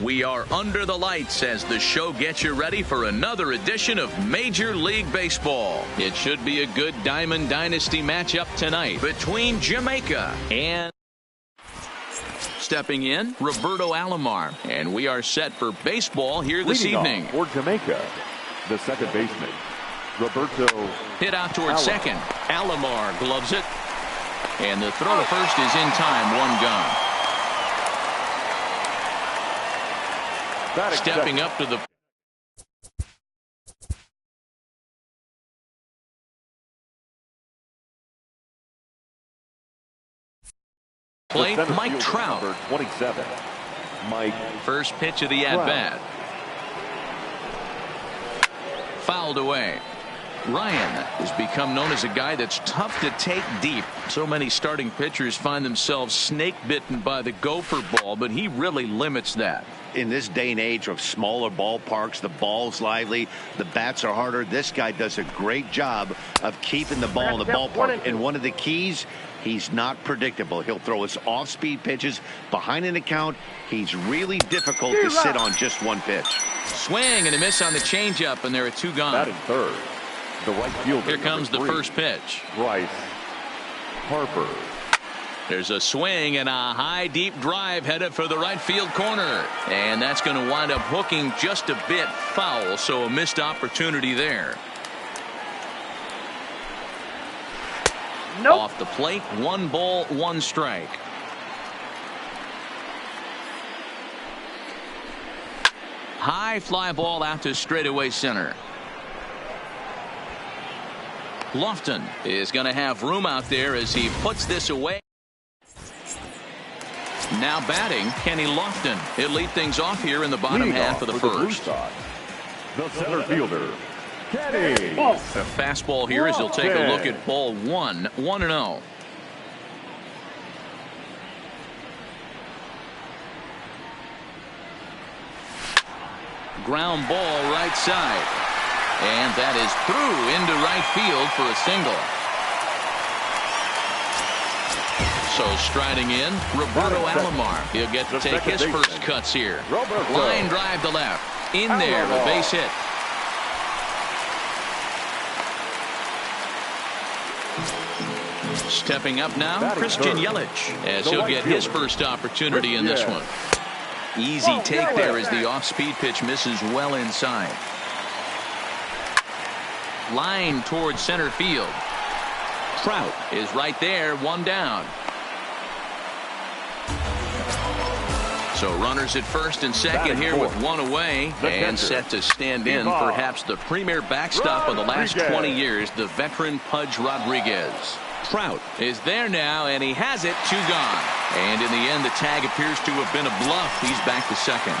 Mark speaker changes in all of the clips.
Speaker 1: We are under the lights as the show gets you ready for another edition of Major League Baseball. It should be a good Diamond Dynasty matchup tonight between Jamaica and... Stepping in, Roberto Alomar. And we are set for baseball here this evening.
Speaker 2: For Jamaica, the second baseman, Roberto.
Speaker 1: Hit out towards second. Alomar gloves it. And the throw to first is in time. One gone. Stepping up to the plate, Mike Trout.
Speaker 2: 27. Mike.
Speaker 1: First pitch of the at-bat. Fouled away. Ryan has become known as a guy that's tough to take deep. So many starting pitchers find themselves snake bitten by the gopher ball, but he really limits that.
Speaker 3: In this day and age of smaller ballparks, the ball's lively, the bats are harder. This guy does a great job of keeping the ball in the ballpark. And one of the keys, he's not predictable. He'll throw his off-speed pitches behind an account. He's really difficult to sit on just one pitch.
Speaker 1: Swing and a miss on the changeup, and there are two gone.
Speaker 2: Batting third, the right fielder.
Speaker 1: Here comes the first pitch.
Speaker 2: Bryce Harper.
Speaker 1: There's a swing and a high deep drive headed for the right field corner, and that's going to wind up hooking just a bit foul, so a missed opportunity there. Off the plate, 1 ball, 1 strike. High fly ball out to straightaway center. Lofton is going to have room out there as he puts this away. Now batting, Kenny Lofton. He'll lead things off here in the bottom half of the first.
Speaker 2: The center fielder, Kenny.
Speaker 1: The fastball here as he'll take a look at ball 1, 1-0. Ground ball right side. And that is through into right field for a single. So striding in, Roberto Alomar. He'll get to take his first cuts here. Line drive to left. In there, a base hit. Stepping up now, Christian Yelich, as he'll get his first opportunity in this one. Easy take there as the off-speed pitch misses well inside. Line towards center field. Trout is right there, 1 down. So runners at first and second here with 1 away and set to stand in perhaps the premier backstop of the last 20 years, the veteran Pudge Rodriguez. Trout is there now, and he has it, 2 gone. And in the end, the tag appears to have been a bluff. He's back to second.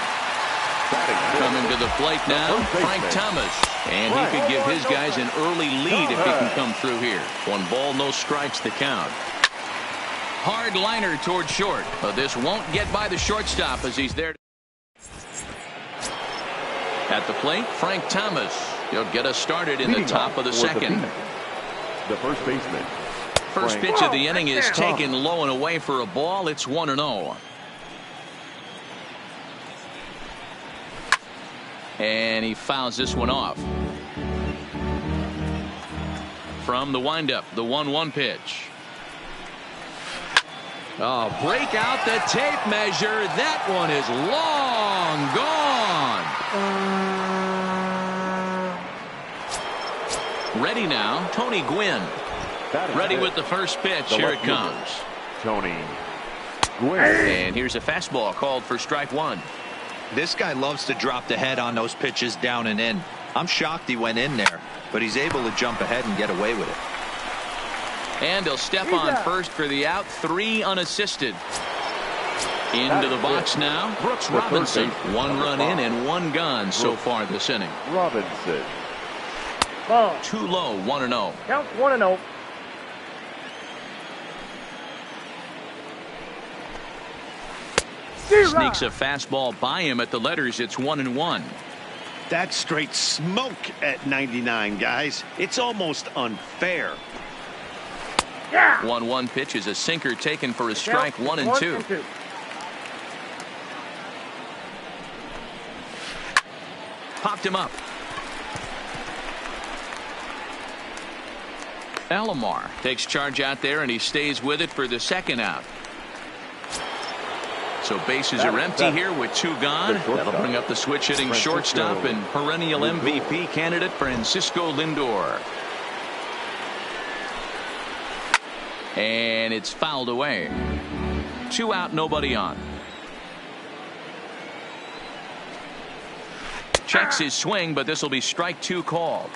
Speaker 1: Coming to the plate now, Frank Thomas. And he could give his guys an early lead if he can come through here. 1 ball, no strikes the count. Hard liner toward short, but this won't get by the shortstop as he's there. At the plate, Frank Thomas. He'll get us started in the top of the second.
Speaker 2: The first baseman.
Speaker 1: First pitch of the inning is taken low and away for a ball. It's 1-0. And he fouls this one off. From the windup, the 1-1 pitch. Oh, break out the tape measure. That one is long gone. Ready now, Tony Gwynn. Ready with the first pitch. Here it comes.
Speaker 2: Tony Gwynn.
Speaker 1: And here's a fastball called for strike 1.
Speaker 3: This guy loves to drop the head on those pitches down and in. I'm shocked he went in there, but he's able to jump ahead and get away with it.
Speaker 1: And he'll step on first for the out. 3 unassisted. Into the box now, Brooks Robinson. 1 run in and 1 gone so far this inning.
Speaker 2: Robinson.
Speaker 1: Too low, 1-0.
Speaker 4: Count 1-0.
Speaker 1: Sneaks a fastball by him at the letters. It's 1-1.
Speaker 3: That's straight smoke at 99, guys. It's almost unfair.
Speaker 1: 1-1 pitch is a sinker taken for a strike. 1-2. Popped him up. Alomar takes charge out there, and he stays with it for the second out. So bases are empty here with 2 gone. That'll bring up the switch hitting shortstop and perennial MVP candidate Francisco Lindor. And it's fouled away. 2 out, nobody on. Checks his swing, but this will be strike 2 called.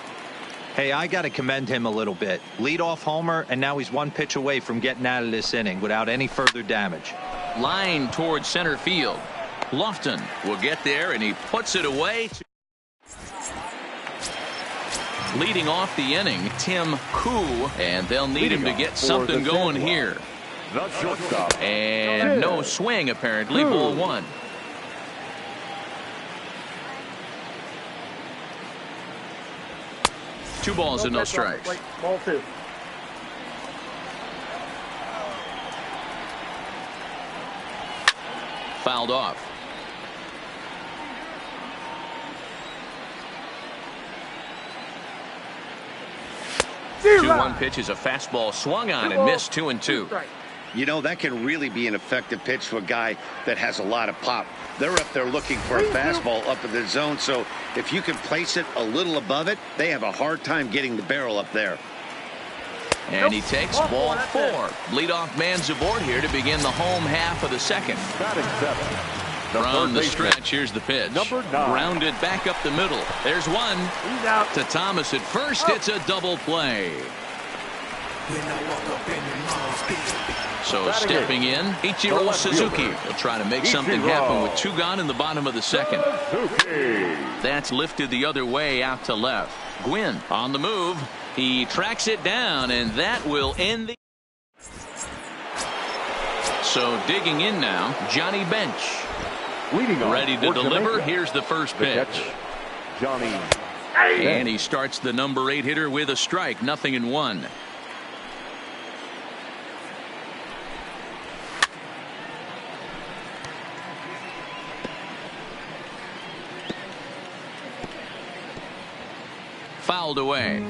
Speaker 4: Hey, I got to commend him a little bit. Leadoff homer, and now he's 1 pitch away from getting out of this inning without any further damage.
Speaker 1: Line towards center field. Lofton will get there, and he puts it away. Leading off the inning, Tim Koo, and they'll need him to get something going here. And no swing, apparently. Ball 1. Two balls and no strikes.
Speaker 5: Ball 2.
Speaker 1: Fouled off. 2-1 pitch is a fastball swung on and missed. 2-2.
Speaker 3: You know, that can really be an effective pitch to a guy that has a lot of pop. They're up there looking for a fastball up in the zone, so if you can place it a little above it, they have a hard time getting the barrel up there.
Speaker 1: And he takes ball 4. Leadoff man's aboard here to begin the home half of the second. From the stretch, here's the pitch. Grounded back up the middle. There's one.
Speaker 5: He's out.
Speaker 1: To Thomas at first. It's a double play. So stepping in, Ichiro Suzuki will try to make something happen with 2 gone in the bottom of the second. That's lifted the other way out to left. Gwynn on the move. He tracks it down, and that will end the. So digging in now, Johnny Bench. Ready to deliver. Here's the first pitch.
Speaker 2: Johnny.
Speaker 1: And he starts the number 8 hitter with a strike. 0-1. Fouled away.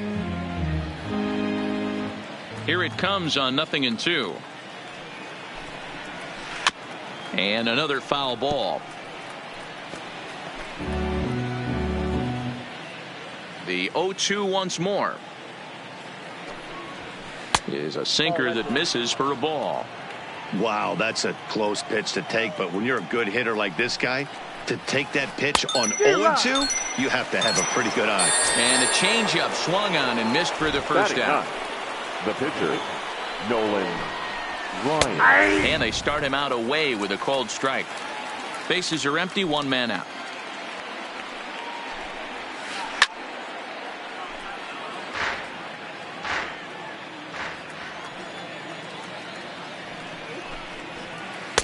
Speaker 1: Here it comes on 0-2. And another foul ball. The 0-2 once more. Is a sinker that misses for a ball.
Speaker 3: Wow, that's a close pitch to take, but when you're a good hitter like this guy, to take that pitch on 0-2, you have to have a pretty good eye.
Speaker 1: And a changeup swung on and missed for the first out.
Speaker 2: The pitcher, Nolan Ryan.
Speaker 1: And they start him out away with a called strike. Bases are empty, 1 man out.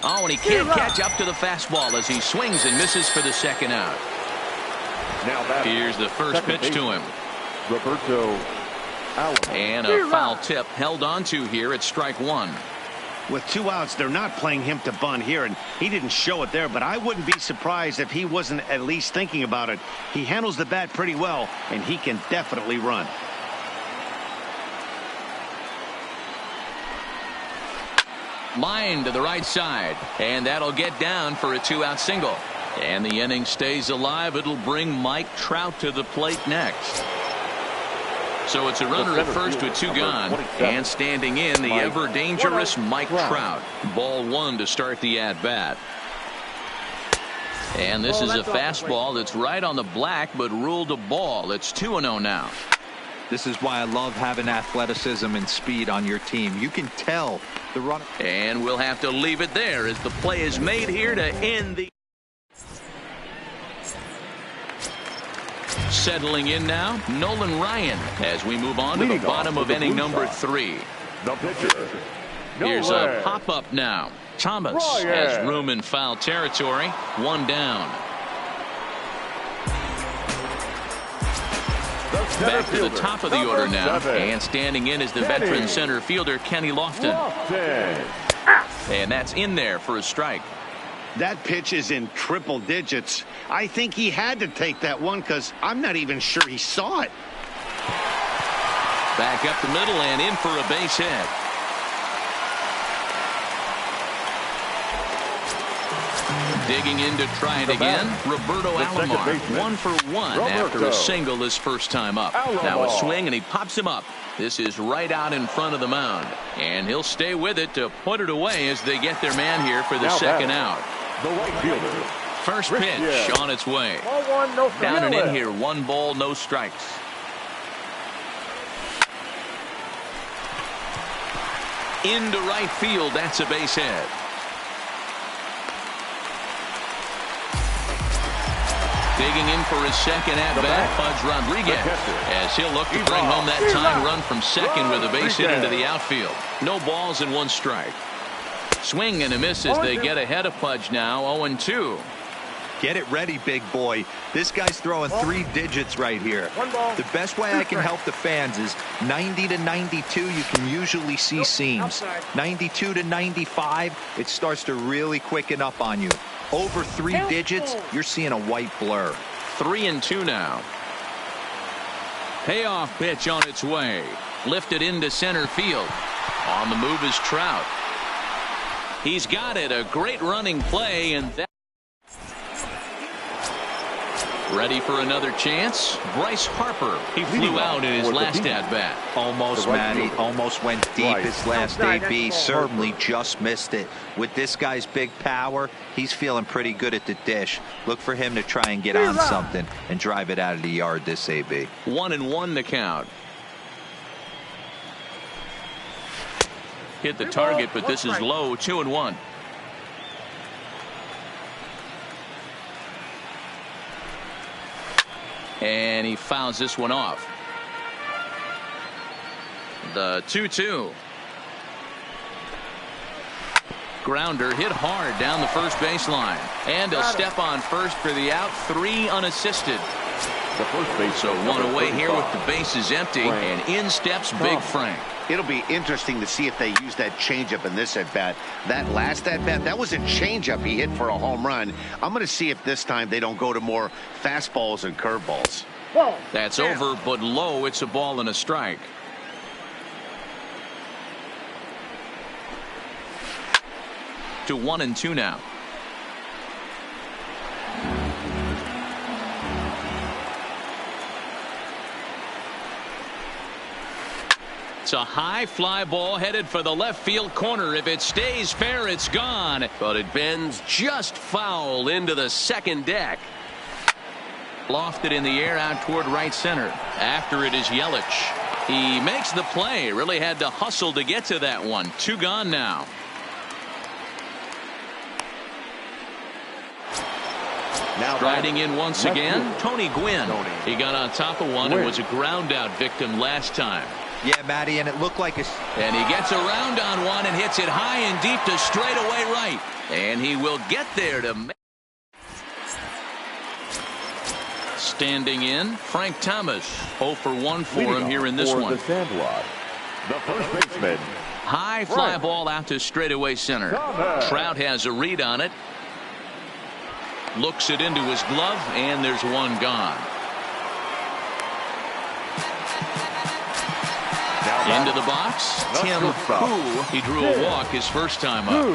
Speaker 1: Oh, and he can't catch up to the fastball as he swings and misses for the second out.
Speaker 2: Now
Speaker 1: here's the first pitch to him.
Speaker 2: Roberto Allen.
Speaker 1: And a foul tip held on to here at strike 1.
Speaker 3: With 2 outs, they're not playing him to bunt here, and he didn't show it there, but I wouldn't be surprised if he wasn't at least thinking about it. He handles the bat pretty well, and he can definitely run.
Speaker 1: Line to the right side, and that'll get down for a 2-out single. And the inning stays alive. It'll bring Mike Trout to the plate next. So it's a runner at first with 2 gone, and standing in the ever dangerous Mike Trout. Ball 1 to start the at bat. And this is a fastball that's right on the black but ruled a ball. It's 2-0 now.
Speaker 4: This is why I love having athleticism and speed on your team. You can tell the run.
Speaker 1: And we'll have to leave it there as the play is made here to end the. Settling in now, Nolan Ryan, as we move on to the bottom of inning number 3.
Speaker 2: The pitcher.
Speaker 1: Here's a pop-up now. Thomas has room in foul territory. 1 down. Back to the top of the order now. And standing in is the veteran center fielder, Kenny Lofton. And that's in there for a strike.
Speaker 3: That pitch is in triple digits. I think he had to take that one because I'm not even sure he saw it.
Speaker 1: Back up the middle and in for a base hit. Digging in to try it again, Roberto Alomar. 1 for 1 after a single his first time up. Now a swing and he pops him up. This is right out in front of the mound. And he'll stay with it to put it away as they get their man here for the second out.
Speaker 2: The right fielder.
Speaker 1: First pitch on its way. Down and in here, 1 ball, no strikes. Into right field, that's a base hit. Digging in for his second at-bat, Pudge Rodriguez, as he'll look to bring home that tying run from second with a base hit into the outfield. No balls and 1 strike. Swing and a miss as they get ahead of Pudge now, 0-2.
Speaker 4: Get it ready, big boy. This guy's throwing 3 digits right here. The best way I can help the fans is 90 to 92, you can usually see seams. 92 to 95, it starts to really quicken up on you. Over 3 digits, you're seeing a white blur.
Speaker 1: 3-2 now. Payoff pitch on its way. Lifted into center field. On the move is Trout. He's got it. A great running play, and that. Ready for another chance. Bryce Harper. He flew out in his last at-bat.
Speaker 4: Almost, Matty. Almost went deep his last AB. Certainly just missed it. With this guy's big power, he's feeling pretty good at the dish. Look for him to try and get on something and drive it out of the yard this AB.
Speaker 1: 1-1 the count. Hit the target, but this is low. 2-1. And he fouls this one off. The 2-2. Grounder hit hard down the first baseline. And a step on first for the out. 3 unassisted.
Speaker 2: The first base.
Speaker 1: So 1 away here with the bases empty. And in steps Big Frank.
Speaker 3: It'll be interesting to see if they use that changeup in this at-bat. That last at-bat, that was a changeup he hit for a home run. I'm going to see if this time they don't go to more fastballs and curveballs.
Speaker 1: That's over, but low. It's a ball and a strike. To 1-2 now. It's a high fly ball headed for the left field corner. If it stays fair, it's gone. But it bends just foul into the second deck. Lofted in the air out toward right center. After it is Yelich. He makes the play. Really had to hustle to get to that one. 2 gone now. Striding in once again, Tony Gwynn. He got on top of one and was a ground out victim last time.
Speaker 4: Yeah, Matty, and it looked like a...
Speaker 1: And he gets around on one and hits it high and deep to straightaway right. And he will get there to make... Standing in, Frank Thomas. 0 for 1 for him here in this one.
Speaker 2: The Sandlot. The first baseman.
Speaker 1: High fly ball out to straightaway center. Trout has a read on it. Looks it into his glove, and there's one gone. Into the box, Tim Koo. He drew a walk his first time up.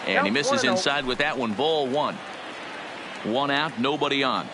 Speaker 1: And he misses inside with that one. Ball 1. 1 out, nobody on.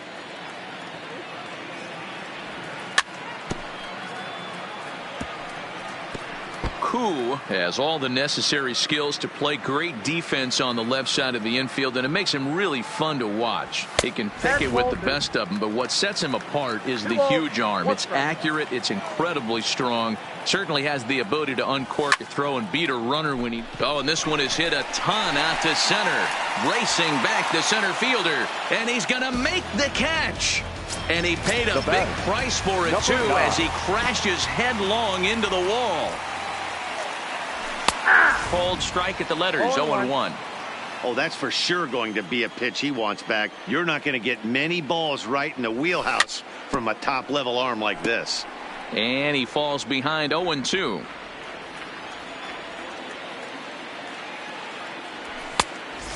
Speaker 1: Koo has all the necessary skills to play great defense on the left side of the infield, and it makes him really fun to watch. He can pick it with the best of them, but what sets him apart is the huge arm. It's accurate. It's incredibly strong. Certainly has the ability to uncork a throw and beat a runner when he... Oh, and this one is hit a ton out to center. Racing back the center fielder, and he's going to make the catch. And he paid a big price for it, too, as he crashes headlong into the wall. Cold strike at the letters, 0-1.
Speaker 3: Oh, that's for sure going to be a pitch he wants back. You're not going to get many balls right in the wheelhouse from a top-level arm like this.
Speaker 1: And he falls behind 0-2.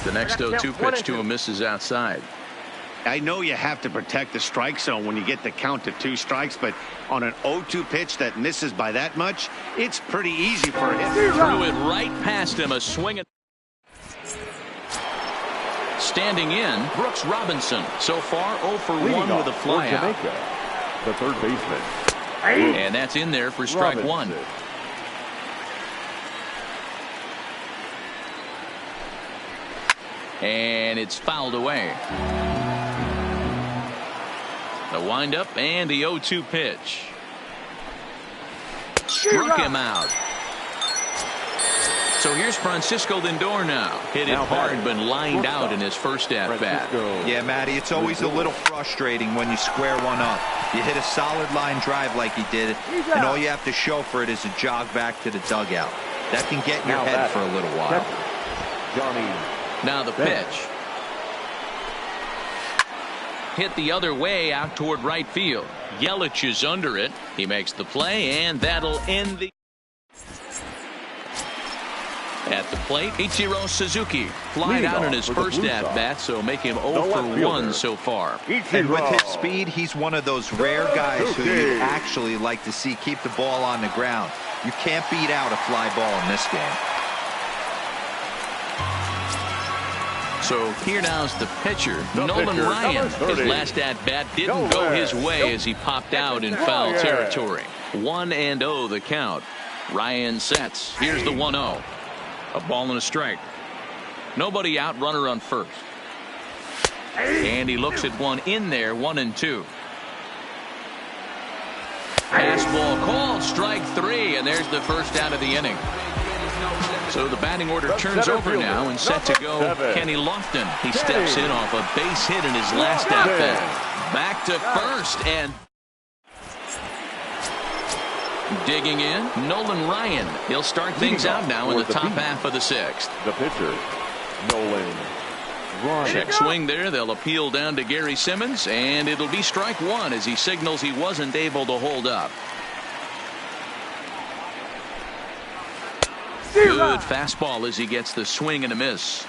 Speaker 1: The next 0-2 pitch to him misses outside.
Speaker 3: I know you have to protect the strike zone when you get the count to 2 strikes, but on an 0-2 pitch that misses by that much, it's pretty easy for him.
Speaker 1: Threw it right past him. A swing. Standing in, Brooks Robinson. So far 0 for 1 with a flyout.
Speaker 2: The third baseman.
Speaker 1: And that's in there for strike
Speaker 2: Robinson.
Speaker 1: 1. And it's fouled away. The windup and the 0-2 pitch. Struck him out. So here's Francisco Lindor now. Hit it hard, but lined out in his first at-bat.
Speaker 4: Yeah, Matty, it's always a little frustrating when you square one up. You hit a solid line drive like he did, and all you have to show for it is a jog back to the dugout. That can get in your head for a little while.
Speaker 1: Now the pitch. Hit the other way out toward right field. Yelich is under it. He makes the play, and that'll end the... At the plate, Ichiro Suzuki flied out in his first at-bat, so make him 0 for 1 so far.
Speaker 4: And with his speed, he's one of those rare guys who you'd actually like to see keep the ball on the ground. You can't beat out a fly ball in this game.
Speaker 1: So here now's the pitcher, Nolan Ryan. His last at-bat didn't go his way as he popped out in foul territory. 1-0 the count. Ryan sets. Here's the 1-0. A ball and a strike. Nobody out, runner on first. And he looks at one in there, 1-2. Fastball called, strike 3, and there's the first out of the inning. So the batting order turns over now, and set to go Kenny Lofton. He steps in off a base hit in his last at-bat. Back to first, and digging in, Nolan Ryan. He'll start things out now in the top half of the 6th.
Speaker 2: The pitcher, Nolan Ryan.
Speaker 1: Check swing there. They'll appeal down to Gary Simmons, and it'll be strike 1 as he signals he wasn't able to hold up. Good fastball as he gets the swing and a miss.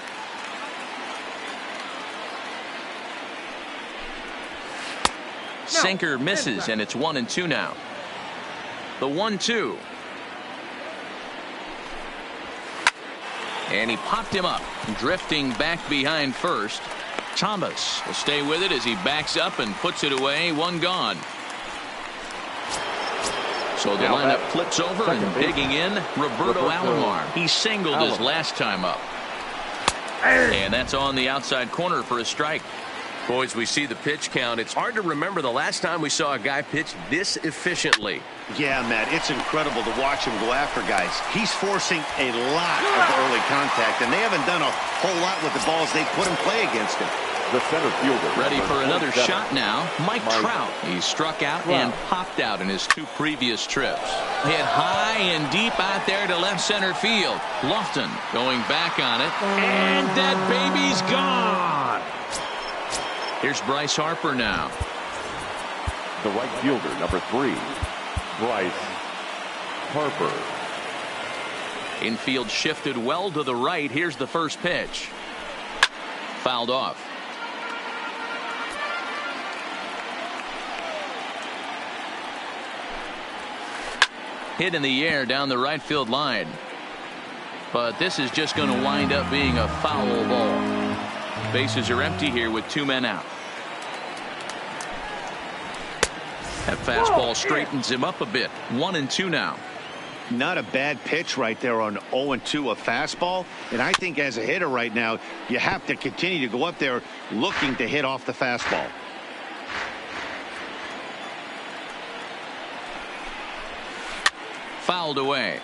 Speaker 1: Sinker misses, and it's 1-2 now. The 1-2. And he popped him up, drifting back behind first. Thomas will stay with it as he backs up and puts it away. 1 gone. So the lineup flips over, and digging in, Roberto Alomar. He singled his last time up. And that's on the outside corner for a strike.
Speaker 5: Boys, we see the pitch count. It's hard to remember the last time we saw a guy pitch this efficiently.
Speaker 3: Yeah, Matt, it's incredible to watch him go after guys. He's forcing a lot of early contact, and they haven't done a whole lot with the balls they put in play against him.
Speaker 2: The center fielder.
Speaker 1: Ready for another shot now. Mike Trout. He struck out and popped out in his 2 previous trips. Hit high and deep out there to left center field. Lofton going back on it. And that baby's gone. Here's Bryce Harper now.
Speaker 2: The right fielder, number 3, Bryce Harper.
Speaker 1: Infield shifted well to the right. Here's the first pitch. Fouled off. Hit in the air down the right field line. But this is just going to wind up being a foul ball. Bases are empty here with 2 men out. That fastball straightens him up a bit. 1-2 now.
Speaker 3: Not a bad pitch right there on 0-2, a fastball. And I think as a hitter right now, you have to continue to go up there looking to hit off the fastball.
Speaker 1: Fouled away.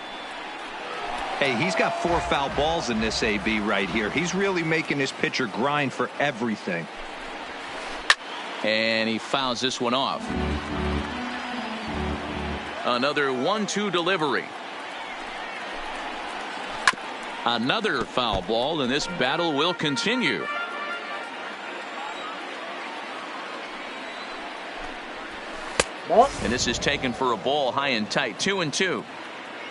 Speaker 4: Hey, he's got 4 foul balls in this AB right here. He's really making his pitcher grind for everything.
Speaker 1: And he fouls this one off. Another 1-2 delivery. Another foul ball, and this battle will continue. And this is taken for a ball high and tight. 2-2.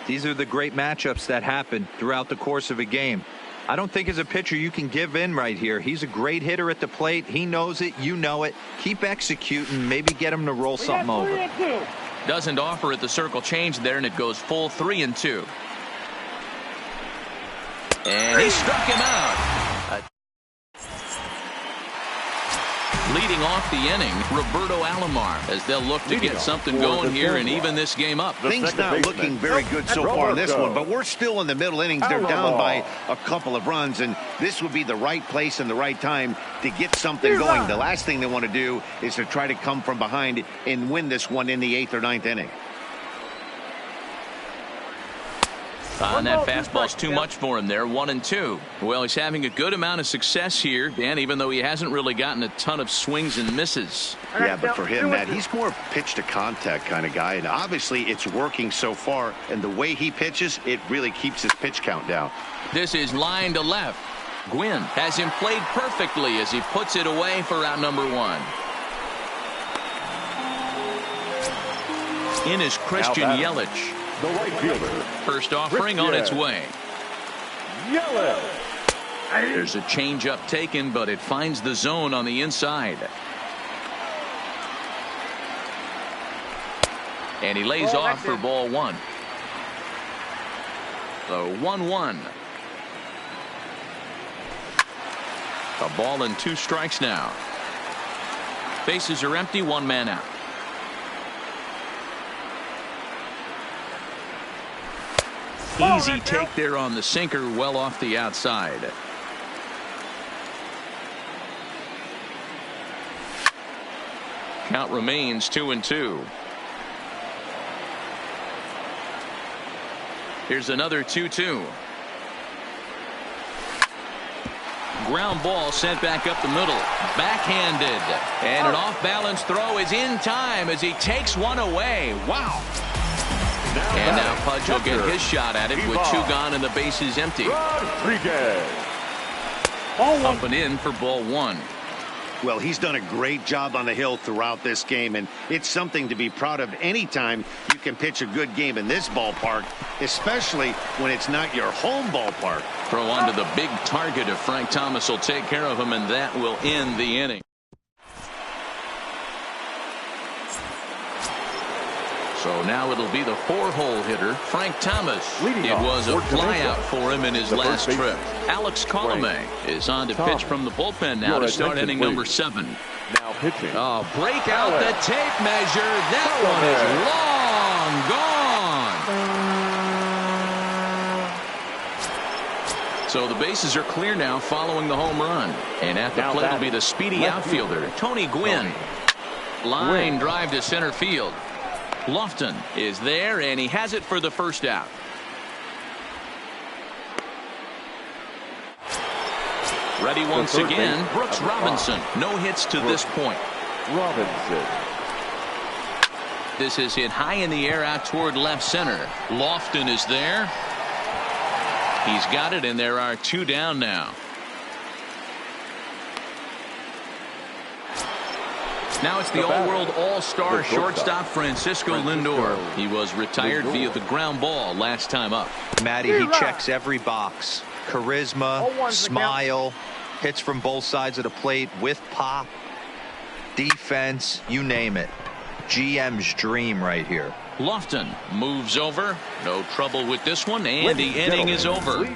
Speaker 4: These are the great matchups that happen throughout the course of a game. I don't think as a pitcher you can give in right here. He's a great hitter at the plate. He knows it. You know it. Keep executing. Maybe get him to roll something over.
Speaker 1: Doesn't offer at the circle change there, and it goes full 3-2. And he struck him out. Leading off the inning, Roberto Alomar, as they'll look to get something going here and even this game up.
Speaker 3: Things not looking very good so far in this one, but we're still in the middle innings. They're down by a couple of runs, and this would be the right place and the right time to get something going. The last thing they want to do is to try to come from behind and win this one in the 8th or 9th inning.
Speaker 1: And that fastball's too much for him there, 1-2. Well, he's having a good amount of success here, Dan, even though he hasn't really gotten a ton of swings and misses.
Speaker 3: Yeah, but for him, Matt, he's more pitch to contact kind of guy, and obviously it's working so far, and the way he pitches, it really keeps his pitch count down.
Speaker 1: This is line to left. Gwynn has him played perfectly as he puts it away for out number 1. In is Christian Yelich.
Speaker 2: The right fielder.
Speaker 1: First offering on its way. There's a changeup taken, but it finds the zone on the inside. And he lays off for ball 1. So 1-1. A ball and 2 strikes now. Bases are empty, 1 man out. Easy take there on the sinker, well off the outside. Count remains 2-2. Here's another 2-2. Ground ball sent back up the middle. Backhanded. And an off-balance throw is in time as he takes one away. Wow. And now Pudge will get his shot at it with 2 gone and the bases empty.
Speaker 2: Rodriguez.
Speaker 1: Up and in for ball 1.
Speaker 3: Well, he's done a great job on the hill throughout this game, and it's something to be proud of anytime you can pitch a good game in this ballpark, especially when it's not your home ballpark.
Speaker 1: Throw onto the big target if Frank Thomas will take care of him, and that will end the inning. So now it'll be the 4-hole hitter, Frank Thomas. It was a flyout for him in his last trip. Alex Colomé is on to pitch from the bullpen now to start inning number 7.
Speaker 2: Now pitching.
Speaker 1: Oh, break out the tape measure. That one is long gone. So the bases are clear now following the home run. And at the plate will be the speedy outfielder, Tony Gwynn. Line drive to center field. Lofton is there, and he has it for the first out. Ready once again, Brooks Robinson. No hits to this point.
Speaker 2: Robinson.
Speaker 1: This is hit high in the air out toward left center. Lofton is there. He's got it, and there are 2 down now. Now it's the all-world all-star shortstop Francisco Lindor. He was retired via the ground ball last time up.
Speaker 4: Matty, he checks every box. Charisma, smile, hits from both sides of the plate with pop, defense, you name it. GM's dream right here.
Speaker 1: Lofton moves over. No trouble with this one, and the inning is over.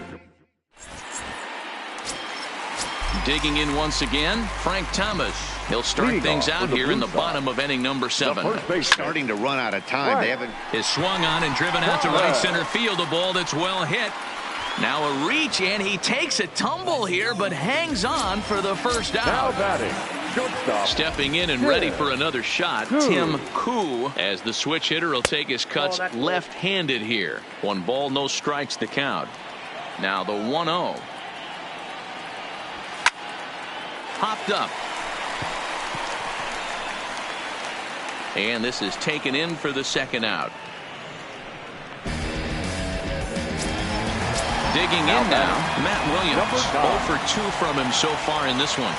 Speaker 1: Digging in once again, Frank Thomas. He'll start things out here in the bottom of inning number 7.
Speaker 3: Starting to run out of time. They haven't.
Speaker 1: Is swung on and driven out to right center field. A ball that's well hit. Now a reach, and he takes a tumble here, but hangs on for the first out.
Speaker 2: Now batting, shortstop.
Speaker 1: Stepping in and ready for another shot, Tim Koo, as the switch hitter will take his cuts left-handed here. 1 ball, no strikes to count. Now the 1-0. Popped up. And this is taken in for the second out. Digging in now, Matt Williams. 0 for 2 from him so far in this one.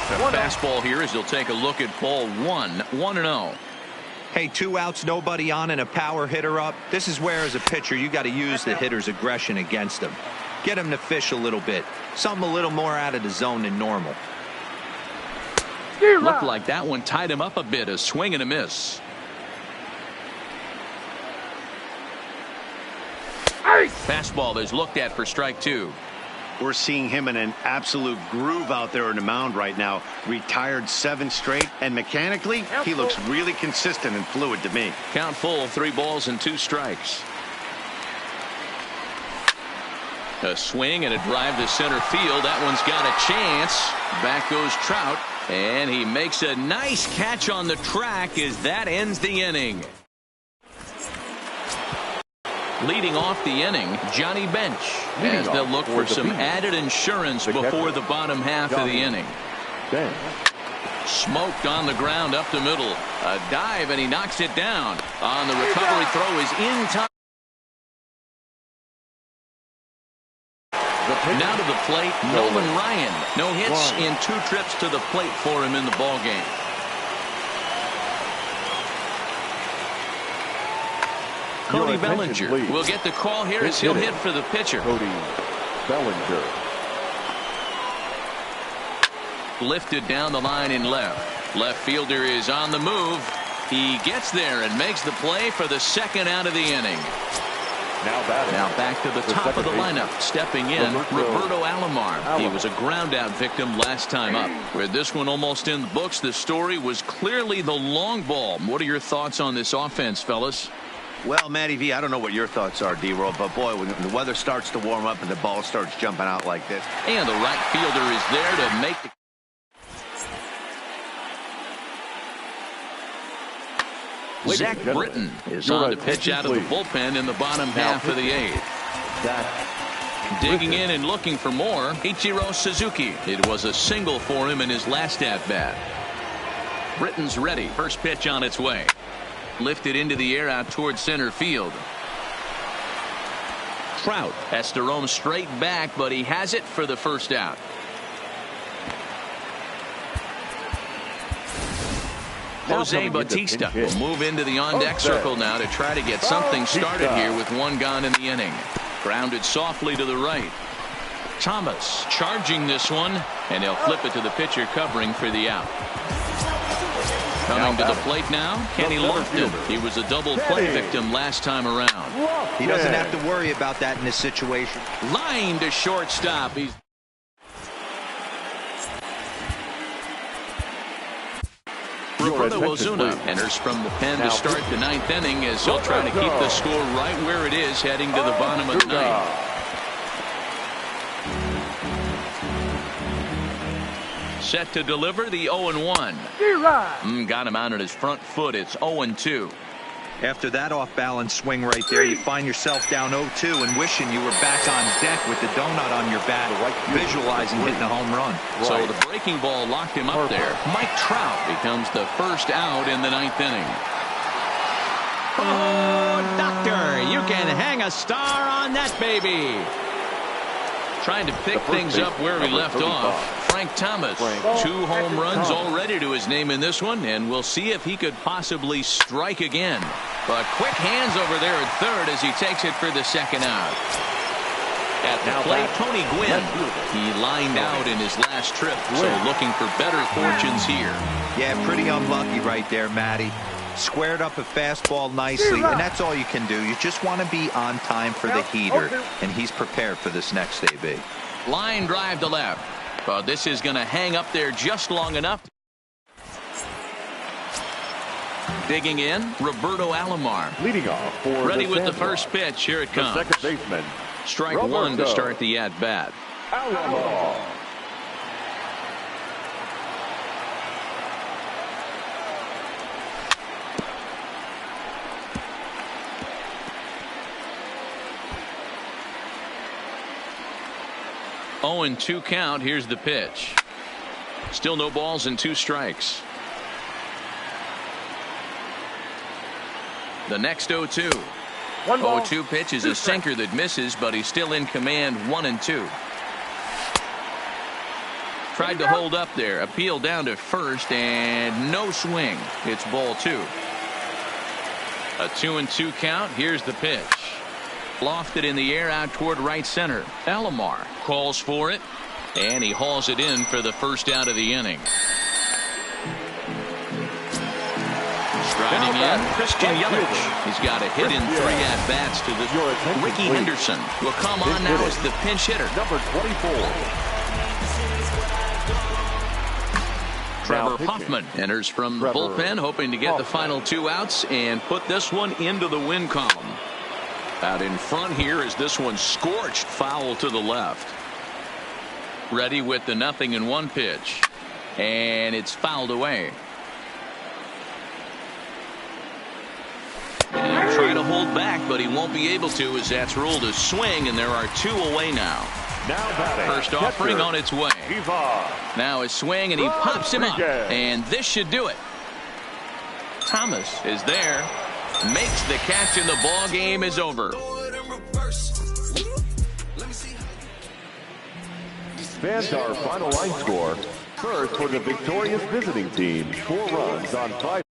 Speaker 1: A fastball here as he'll take a look at ball 1. 1-0.
Speaker 4: Hey, 2 outs, nobody on, and a power hitter up. This is where, as a pitcher, you got to use the hitter's aggression against him. Get him to fish a little bit. Something a little more out of the zone than normal.
Speaker 1: Looked like that one tied him up a bit. A swing and a miss. Fastball is looked at for strike 2.
Speaker 3: We're seeing him in an absolute groove out there on the mound right now. Retired 7 straight, and mechanically, he looks really consistent and fluid to me.
Speaker 1: Count full, 3 balls and 2 strikes. A swing and a drive to center field. That one's got a chance. Back goes Trout, and he makes a nice catch on the track as that ends the inning. Leading off the inning, Johnny Bench, as they'll look for some added insurance before the bottom half of the inning. Smoked on the ground up the middle. A dive, and he knocks it down. On the recovery throw is in time. Now to the plate, Nolan Ryan. No hits in 2 trips to the plate for him in the ballgame. Cody Bellinger will get the call here as he'll hit for the pitcher.
Speaker 2: Cody Bellinger.
Speaker 1: Lifted down the line in left. Left fielder is on the move. He gets there and makes the play for the 2nd out of the inning. Now back to the top of the lineup. Stepping in, Roberto Alomar. He was a ground out victim last time up. With this one almost in the books, the story was clearly the long ball. What are your thoughts on this offense, fellas?
Speaker 3: Well, Matty V, I don't know what your thoughts are, D-Roll, but boy, when the weather starts to warm up and the ball starts jumping out like this.
Speaker 1: And the right fielder is there to make the... Zach Britton is on to pitch out of the bullpen in the bottom half of the 8th. Digging in and looking for more, Ichiro Suzuki. It was a single for him in his last at-bat. Britton's ready. First pitch on its way. Lifted into the air out towards center field. Trout has to roam straight back, but he has it for the 1st out. Jose Bautista will move into the on-deck circle now to try to get something started here with 1 gone in the inning. Grounded softly to the right. Thomas charging this one, and he'll flip it to the pitcher covering for the out. Coming to the plate now, Kenny Lofton. He was a double play victim last time around.
Speaker 4: He doesn't have to worry about that in this situation.
Speaker 1: Line to shortstop. He's Roberto Ozuna enters from the pen to start the 9th inning as he'll try to keep the score right where it is heading to the bottom of the 9th. Set to deliver the 0-1. Got him out on his front foot. It's 0-2.
Speaker 4: After that off-balance swing right there, you find yourself down 0-2 and wishing you were back on deck with the donut on your bat, visualizing hitting a home run.
Speaker 1: So the breaking ball locked him up there. Mike Trout becomes the 1st out in the 9th inning.
Speaker 6: Oh, doctor, you can hang a star on that baby.
Speaker 1: Trying to pick things up where he left off. Frank Thomas, 2 home runs already to his name in this one, and we'll see if he could possibly strike again. But quick hands over there at 3rd as he takes it for the 2nd out. At the plate, Tony Gwynn. He lined out in his last trip, so looking for better fortunes here.
Speaker 4: Yeah, pretty unlucky right there, Matty. Squared up a fastball nicely, and that's all you can do. You just want to be on time for the heater, and he's prepared for this next AB.
Speaker 1: Line drive to left. But this is going to hang up there just long enough. Digging in, Roberto Alomar.
Speaker 2: Leading off for
Speaker 1: ready with the first pitch. Here it comes.
Speaker 2: The 2nd baseman.
Speaker 1: Strike 1 to start the at-bat.
Speaker 2: Alomar.
Speaker 1: 0-2 count. Here's the pitch. Still no balls and 2 strikes. The next 0-2. 0-2 pitch is a sinker that misses, but he's still in command. 1-2. Tried to hold up there. Appeal down to 1st, and no swing. It's ball 2. A 2-2 count. Here's the pitch. Lofted in the air out toward right center. Alomar calls for it, and he hauls it in for the first out of the inning. Striding in, Christian Yelich. He's got a hit in 3 at-bats to the Ricky Henderson will come on now as the pinch hitter.
Speaker 2: Number 24.
Speaker 1: Trevor Hoffman enters from the bullpen, hoping to get the final 2 outs and put this one into the win column. Out in front here is this one scorched foul to the left. Ready with the 0-1 pitch. And it's fouled away. And try to hold back, but he won't be able to as that's ruled a swing, and there are 2 away now. First offering on its way. Now a swing, and he pops him up, and this should do it. Thomas is there, makes the catch, and the ball game is over.
Speaker 2: Fans, our final line score. First for the victorious visiting team, 4 runs on 5.